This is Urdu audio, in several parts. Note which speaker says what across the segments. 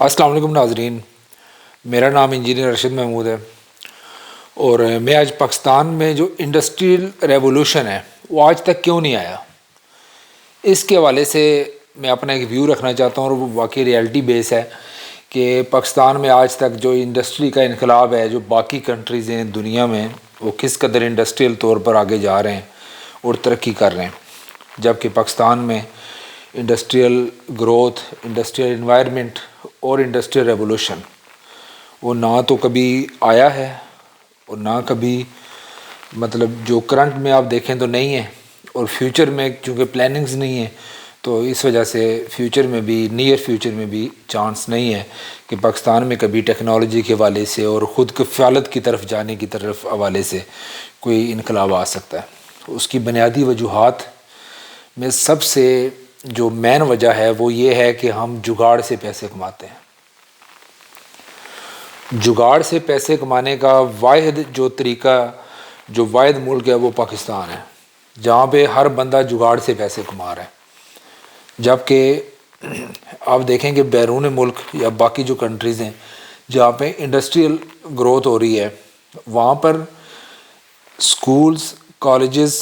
Speaker 1: السلام علیکم ناظرین، میرا نام انجینئر ارشد محمود ہے اور میں آج پاکستان میں جو انڈسٹریل ریولوشن ہے وہ آج تک کیوں نہیں آیا، اس کے حوالے سے میں اپنا ایک ویو رکھنا چاہتا ہوں اور وہ واقعی ریالٹی بیس ہے کہ پاکستان میں آج تک جو انڈسٹری کا انقلاب ہے، جو باقی کنٹریز ہیں دنیا میں، وہ کس قدر انڈسٹریل طور پر آگے جا رہے ہیں اور ترقی کر رہے ہیں، جبکہ پاکستان میں انڈسٹریل گروتھ، انڈسٹریل انوائرمنٹ اور انڈسٹریل ریولوشن وہ نہ تو کبھی آیا ہے اور نہ کبھی جو کرنٹ میں آپ دیکھیں تو نہیں ہے، اور فیوچر میں چونکہ پلاننگز نہیں ہیں تو اس وجہ سے فیوچر میں بھی، نیئر فیوچر میں بھی چانس نہیں ہے کہ پاکستان میں کبھی ٹیکنالوجی کے حوالے سے اور خود کفالت کی طرف جانے کی طرف حوالے سے کوئی انقلاب آ سکتا ہے۔ اس کی بنیادی وجوہات میں سب سے جو مین وجہ ہے وہ یہ ہے کہ ہم جگاڑ سے پیسے کماتے ہیں۔ جگاڑ سے پیسے کمانے کا واحد جو طریقہ، جو واحد ملک ہے وہ پاکستان ہے، جہاں پہ ہر بندہ جگاڑ سے پیسے کما رہا ہے، جبکہ آپ دیکھیں کہ بیرون ملک یا باقی جو کنٹریز ہیں جہاں پہ انڈسٹریل گروتھ ہو رہی ہے، وہاں پر سکولز، کالجز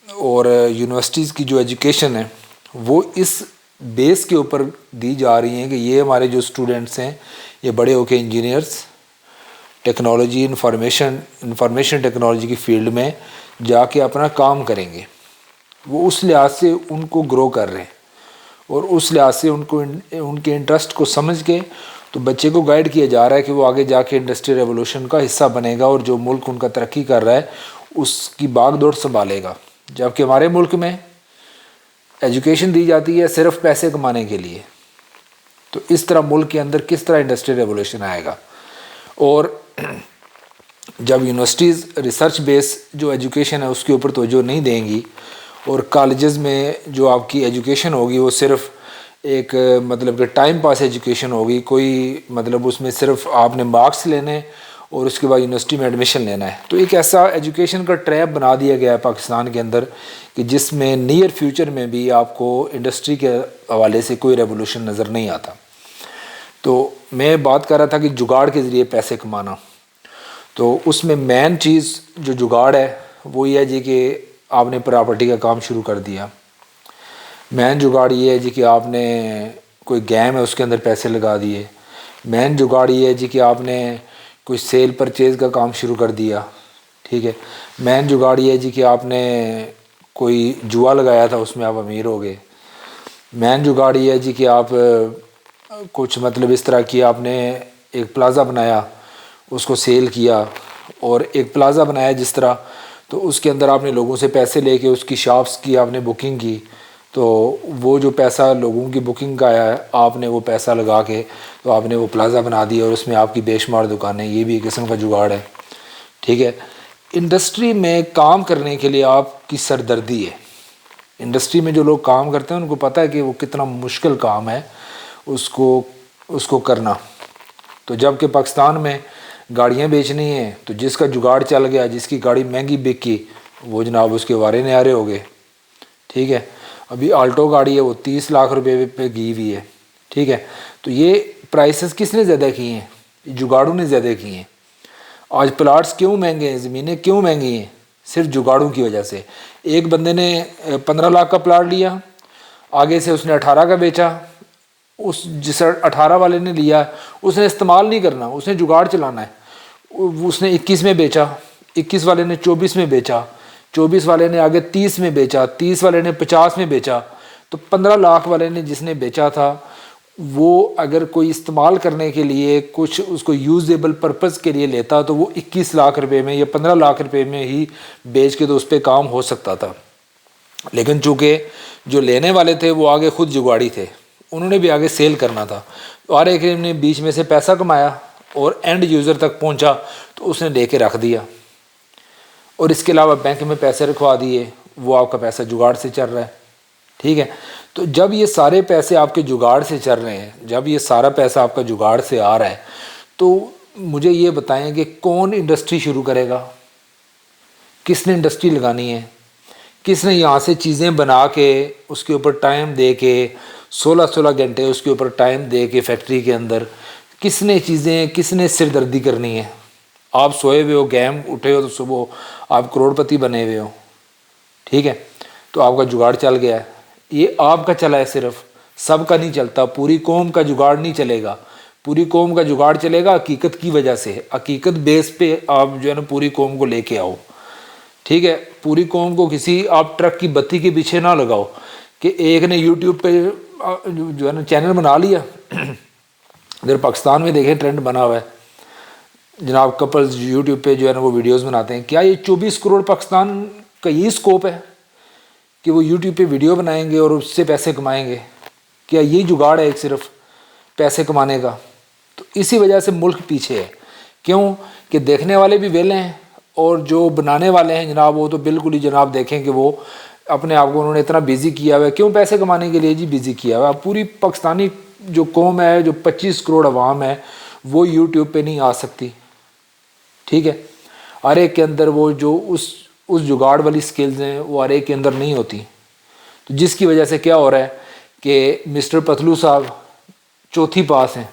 Speaker 1: اور یونیورسٹیز کی جو ایجوکیشن ہے وہ اس بیس کے اوپر دی جا رہی ہیں کہ یہ ہمارے جو اسٹوڈنٹس ہیں یہ بڑے ہو کے انجینئرس، ٹیکنالوجی، انفارمیشن ٹیکنالوجی کی فیلڈ میں جا کے اپنا کام کریں گے۔ وہ اس لحاظ سے ان کو گرو کر رہے ہیں اور اس لحاظ سے ان کے انٹرسٹ کو سمجھ کے تو بچے کو گائیڈ کیا جا رہا ہے کہ وہ آگے جا کے انڈسٹری ریولوشن کا حصہ بنے گا اور جو ملک ان کا ترقی کر رہا ہے اس کی باغ دوڑ سنبھالے گا، جبکہ ہمارے ملک میں ایجوکیشن دی جاتی ہے صرف پیسے کمانے کے لیے۔ تو اس طرح ملک کے اندر کس طرح انڈسٹری ریولوشن آئے گا؟ اور جب یونیورسٹیز ریسرچ بیس جو ایجوکیشن ہے اس کے اوپر توجہ نہیں دیں گی اور کالجز میں جو آپ کی ایجوکیشن ہوگی وہ صرف ایک کہ ٹائم پاس ایجوکیشن ہوگی، کوئی اس میں صرف آپ نے مارکس لینے اور اس کے بعد یونیورسٹی میں ایڈمیشن لینا ہے، تو ایک ایسا ایجوکیشن کا ٹریپ بنا دیا گیا ہے پاکستان کے اندر کہ جس میں نیئر فیوچر میں بھی آپ کو انڈسٹری کے حوالے سے کوئی ریولوشن نظر نہیں آتا۔ تو میں بات کر رہا تھا کہ جگاڑ کے ذریعے پیسے کمانا، تو اس میں مین چیز جو جگاڑ ہے وہ یہ ہے جی کہ آپ نے پراپرٹی کا کام شروع کر دیا۔ مین جگاڑ یہ ہے جی کہ آپ نے کوئی گیم ہے اس کے اندر پیسے لگا دیے۔ مین جگاڑ یہ ہے جی کہ آپ نے کوئی سیل پرچیز کا کام شروع کر دیا، ٹھیک ہے۔ مین جگاڑ یہ ہے جی کہ آپ نے کوئی جوا لگایا تھا، اس میں آپ امیر ہو گئے۔ مین جگاڑ یہ ہے جی کہ آپ کچھ اس طرح کی آپ نے ایک پلازا بنایا، اس کو سیل کیا، اور ایک پلازا بنایا جس طرح تو اس کے اندر آپ نے لوگوں سے پیسے لے کے اس کی شاپس کی آپ نے بکنگ کی، تو وہ جو پیسہ لوگوں کی بکنگ کا آیا ہے آپ نے وہ پیسہ لگا کے تو آپ نے وہ پلازا بنا دیا اور اس میں آپ کی بے شمار دکانیں، یہ بھی ایک قسم کا جگاڑ ہے، ٹھیک ہے۔ انڈسٹری میں کام کرنے کے لیے آپ کی سردردی ہے، انڈسٹری میں جو لوگ کام کرتے ہیں ان کو پتہ ہے کہ وہ کتنا مشکل کام ہے اس کو کرنا۔ تو جب کہ پاکستان میں گاڑیاں بیچنی ہیں تو جس کا جگاڑ چل گیا، جس کی گاڑی مہنگی بکی، وہ جناب اس کے وارے نیارے ہو گئے، ٹھیک ہے۔ ابھی آلٹو گاڑی ہے وہ 30 لاکھ روپے پہ گئی ہوئی ہے، ٹھیک ہے۔ تو یہ پرائسز کس نے زیادہ کی ہیں؟ جگاڑوں نے زیادہ کی ہیں۔ آج پلاٹس کیوں مہنگے ہیں، زمینیں کیوں مہنگی ہیں؟ صرف جگاڑوں کی وجہ سے۔ ایک بندے نے 15 لاکھ کا پلاٹ لیا، آگے سے اس نے 18 کا بیچا، جس 18 والے نے لیا اس نے استعمال نہیں کرنا، اس نے جگاڑ چلانا ہے، اس نے 21 میں بیچا، 21 والے نے 24 میں بیچا، 24 والے نے آگے 30 میں بیچا، 30 والے نے 50 میں بیچا، تو 15 لاکھ والے نے جس نے بیچا تھا وہ اگر کوئی استعمال کرنے کے لیے کچھ اس کو یوزیبل پرپز کے لیے لیتا تو وہ 21 لاکھ روپے میں یا 15 لاکھ روپے میں ہی بیچ کے تو اس پہ کام ہو سکتا تھا۔ لیکن چونکہ جو لینے والے تھے وہ آگے خود جگاڑی تھے، انہوں نے بھی آگے سیل کرنا تھا، تو ہر ایک نے بیچ میں سے پیسہ کمایا اور اینڈ یوزر تک پہنچا تو اس نے لے کے رکھ دیا، اور اس کے علاوہ بینک میں پیسے رکھوا دیے، وہ آپ کا پیسہ جگاڑ سے چل رہا ہے، ٹھیک ہے۔ تو جب یہ سارے پیسے آپ کے جگاڑ سے چل رہے ہیں، جب یہ سارا پیسہ آپ کا جگاڑ سے آ رہا ہے، تو مجھے یہ بتائیں کہ کون انڈسٹری شروع کرے گا؟ کس نے انڈسٹری لگانی ہے؟ کس نے یہاں سے چیزیں بنا کے اس کے اوپر ٹائم دے کے 16 گھنٹے اس کے اوپر ٹائم دے کے فیکٹری کے اندر کس نے سردردی کرنی ہے؟ آپ سوئے ہوئے ہو، گیم اٹھے ہو تو صبح آپ کروڑ پتی بنے ہوئے ہو، ٹھیک ہے، تو آپ کا جگاڑ چل گیا ہے، یہ آپ کا چلا ہے، صرف سب کا نہیں چلتا، پوری قوم کا جگاڑ نہیں چلے گا، پوری قوم کا جگاڑ چلے گا حقیقت کی وجہ سے، حقیقت بیس پہ آپ جو ہے نا پوری قوم کو لے کے آؤ، ٹھیک ہے، پوری قوم کو کسی آپ ٹرک کی بتی کے پیچھے نہ لگاؤ کہ ایک نے یوٹیوب پہ جو ہے نا چینل بنا لیا۔ ادھر پاکستان میں دیکھیں ٹرینڈ بنا ہوا ہے جناب، کپلز یوٹیوب پہ جو ہے نا وہ ویڈیوز بناتے ہیں، کیا یہ 24 کروڑ پاکستان کا یہی اسکوپ ہے کہ وہ یوٹیوب پہ ویڈیو بنائیں گے اور اس سے پیسے کمائیں گے؟ کیا یہی جگاڑ ہے ایک صرف پیسے کمانے کا؟ تو اسی وجہ سے ملک پیچھے ہے، کیوں کہ دیکھنے والے بھی ویلے ہیں اور جو بنانے والے ہیں جناب وہ تو بالکل ہی جناب دیکھیں کہ وہ اپنے آپ کو انہوں نے اتنا بیزی کیا ہوا ہے، کیوں پیسے کمانے کے لیے جی بیزی کیا ہوا ہے۔ پوری پاکستانی جو قوم ہے، جو 25 کروڑ عوام ہے، وہ یوٹیوب پہ نہیں آ سکتی، ٹھیک ہے، ہر ایک کے اندر وہ جو اس جگاڑ والی سکلز ہیں وہ ہر ایک کے اندر نہیں ہوتی، تو جس کی وجہ سے کیا ہو رہا ہے کہ مسٹر پتلو صاحب چوتھی پاس ہیں،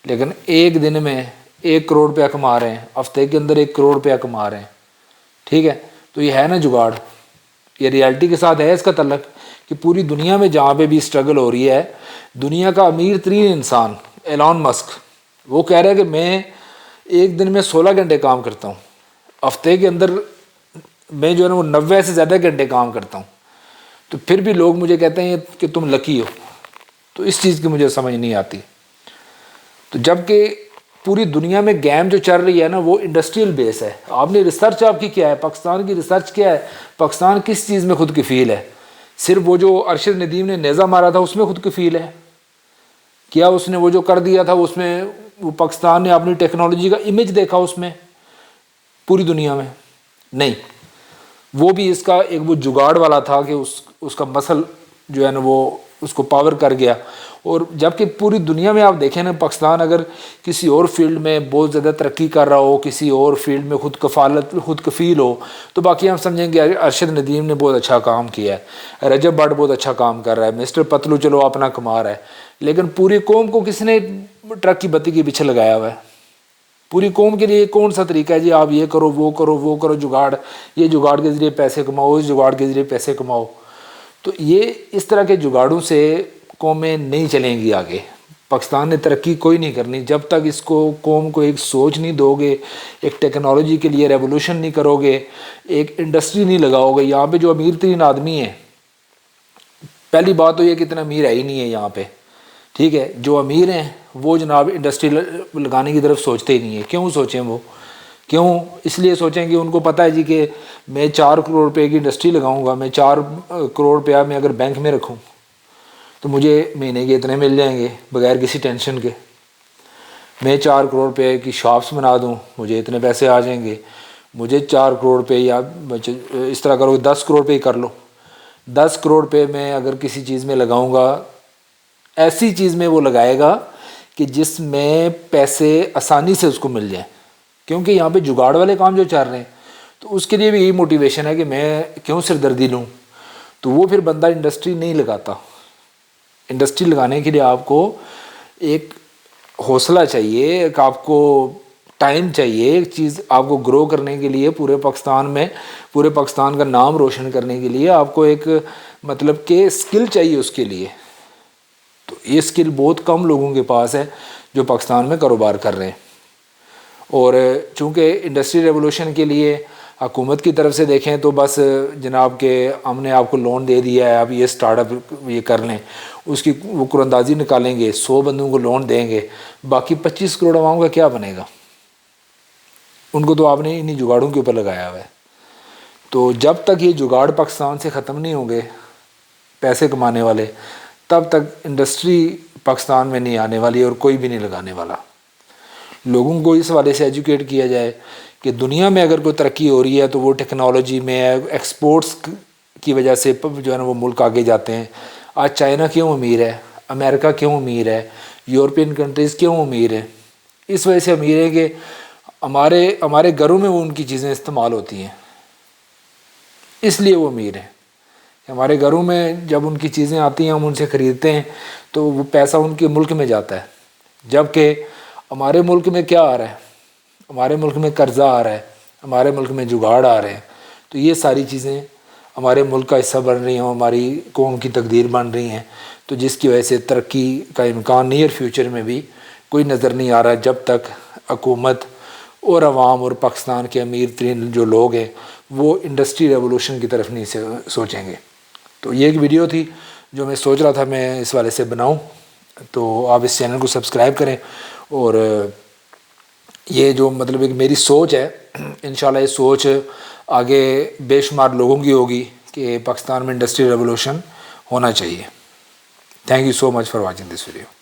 Speaker 1: لیکن ایک دن میں 1 کروڑ روپیہ کما رہے ہیں، ہفتے کے اندر 1 کروڑ روپیہ کما رہے ہیں، ٹھیک ہے، تو یہ ہے نا جگاڑ، یہ ریالٹی کے ساتھ ہے اس کا تعلق کہ پوری دنیا میں جہاں پہ بھی اسٹرگل ہو رہی ہے، دنیا کا امیر ترین انسان ایلان مسک وہ کہہ رہا ہے کہ میں ایک دن میں 16 گھنٹے کام کرتا ہوں، ہفتے کے اندر میں جو ہے نا وہ 90 سے زیادہ گھنٹے کام کرتا ہوں، تو پھر بھی لوگ مجھے کہتے ہیں کہ تم لکی ہو، تو اس چیز کی مجھے سمجھ نہیں آتی۔ تو جب کہ پوری دنیا میں گیم جو چل رہی ہے نا وہ انڈسٹریل بیس ہے، آپ نے ریسرچ آپ کی کیا ہے، پاکستان کی ریسرچ کیا ہے، پاکستان کس چیز میں خود کفیل ہے؟ صرف وہ جو ارشد ندیم نے نیزہ مارا تھا اس میں خود کفیل ہے کیا؟ اس نے وہ جو کر دیا تھا اس میں وہ پاکستان نے اپنی ٹیکنالوجی کا امیج دیکھا اس میں پوری دنیا میں؟ نہیں، وہ بھی اس کا ایک وہ جگاڑ والا تھا کہ اس کا مسل جو ہے نا وہ اس کو پاور کر گیا، اور جبکہ پوری دنیا میں آپ دیکھیں نا پاکستان اگر کسی اور فیلڈ میں بہت زیادہ ترقی کر رہا ہو، کسی اور فیلڈ میں خود کفیل ہو، تو باقی ہم سمجھیں گے ارشد ندیم نے بہت اچھا کام کیا ہے، رجب بٹ بہت اچھا کام کر رہا ہے، مسٹر پتلو چلو اپنا کما رہا ہے، لیکن پوری قوم کو کس نے ٹرک کی بتی کے پیچھے لگایا ہوا ہے؟ پوری قوم کے لیے کون سا طریقہ ہے جی آپ یہ کرو وہ کرو وہ کرو، جگاڑ، یہ جگاڑ کے ذریعے پیسے کماؤ، اس جگاڑ کے ذریعے پیسے کماؤ، تو یہ اس طرح کے جگاڑوں سے قومیں نہیں چلیں گی آگے، پاکستان نے ترقی کوئی نہیں کرنی جب تک اس کو قوم کو ایک سوچ نہیں دو گے، ایک ٹیکنالوجی کے لیے ریولوشن نہیں کرو گے، ایک انڈسٹری نہیں لگاؤ گے۔ یہاں پہ جو امیر ترین آدمی ہیں، پہلی بات تو یہ کہ اتنا امیر ہے ہی نہیں ہے یہاں پہ، ٹھیک ہے، جو امیر ہیں وہ جناب انڈسٹری لگانے کی طرف سوچتے ہی نہیں ہیں۔ کیوں سوچیں وہ؟ کیوں؟ اس لیے سوچیں کہ ان کو پتہ ہے جی کہ میں 4 کروڑ روپے کی انڈسٹری لگاؤں گا، میں 4 کروڑ روپیہ میں اگر بینک میں رکھوں تو مجھے مہینے کے اتنے مل جائیں گے بغیر کسی ٹینشن کے، میں 4 کروڑ روپے کی شاپس بنا دوں مجھے اتنے پیسے آ جائیں گے، مجھے 4 کروڑ روپے یا اس طرح کرو 10 کروڑ روپے ہی کر لو، 10 کروڑ روپے میں اگر کسی چیز میں لگاؤں گا، ایسی چیز میں وہ لگائے گا کہ جس میں پیسے آسانی سے اس کو مل جائیں، کیونکہ یہاں پہ جگاڑ والے کام جو چل رہے ہیں، تو اس کے لیے بھی یہی موٹیویشن ہے کہ میں کیوں سردردی لوں، تو وہ پھر بندہ انڈسٹری نہیں لگاتا۔ انڈسٹری لگانے کے لیے آپ کو ایک حوصلہ چاہیے، ایک آپ کو ٹائم چاہیے، ایک چیز آپ کو گرو کرنے کے لیے، پورے پاکستان میں پورے پاکستان کا نام روشن کرنے کے لیے آپ کو ایک مطلب کہ اسکل چاہیے اس کے لیے، تو یہ اسکل بہت کم لوگوں کے پاس ہے جو پاکستان میں کاروبار کر رہے ہیں۔ اور چونکہ انڈسٹری ریولوشن کے لیے حکومت کی طرف سے دیکھیں تو بس جناب کہ ہم نے آپ کو لون دے دیا ہے، اب یہ سٹارٹ اپ یہ کر لیں، اس کی وہ قراردادی نکالیں گے، 100 بندوں کو لون دیں گے، باقی 25 کروڑ عوام کا کیا بنے گا؟ ان کو تو آپ نے انہی جگاڑوں کے اوپر لگایا ہوا ہے۔ تو جب تک یہ جگاڑ پاکستان سے ختم نہیں ہوں گے پیسے کمانے والے، تب تک انڈسٹری پاکستان میں نہیں آنے والی اور کوئی بھی نہیں لگانے والا۔ لوگوں کو اس حوالے سے ایجوکیٹ کیا جائے کہ دنیا میں اگر کوئی ترقی ہو رہی ہے تو وہ ٹیکنالوجی میں ہے، ایکسپورٹس کی وجہ سے جو ہے نا وہ ملک آگے جاتے ہیں۔ آج چائنا کیوں امیر ہے، امریکہ کیوں امیر ہے، یورپین کنٹریز کیوں امیر ہے؟ اس وجہ سے امیر ہے کہ ہمارے گھروں میں وہ ان کی چیزیں استعمال ہوتی ہیں، اس لیے وہ امیر ہیں۔ ہمارے گھروں میں جب ان کی چیزیں آتی ہیں ہم ان سے خریدتے ہیں تو وہ پیسہ ان کے ملک میں جاتا ہے، جبکہ ہمارے ملک میں کیا آ رہا ہے؟ ہمارے ملک میں قرضہ آ رہا ہے، ہمارے ملک میں جگاڑ آ رہے ہیں. تو یہ ساری چیزیں ہمارے ملک کا حصہ بن رہی ہیں، ہماری قوم کی تقدیر بن رہی ہیں، تو جس کی وجہ سے ترقی کا امکان نیئر فیوچر میں بھی کوئی نظر نہیں آ رہا جب تک حکومت اور عوام اور پاکستان کے امیر ترین جو لوگ ہیں وہ انڈسٹری ریولوشن کی طرف نہیں سوچیں گے. تو یہ ایک ویڈیو تھی جو میں سوچ رہا تھا میں اس والے سے بناؤں. تو آپ اس چینل کو سبسکرائب کریں، اور یہ جو مطلب ایک میری سوچ ہے، انشاءاللہ یہ سوچ آگے بے شمار لوگوں کی ہوگی کہ پاکستان میں انڈسٹری ریولوشن ہونا چاہیے. Thank you so much for watching this video.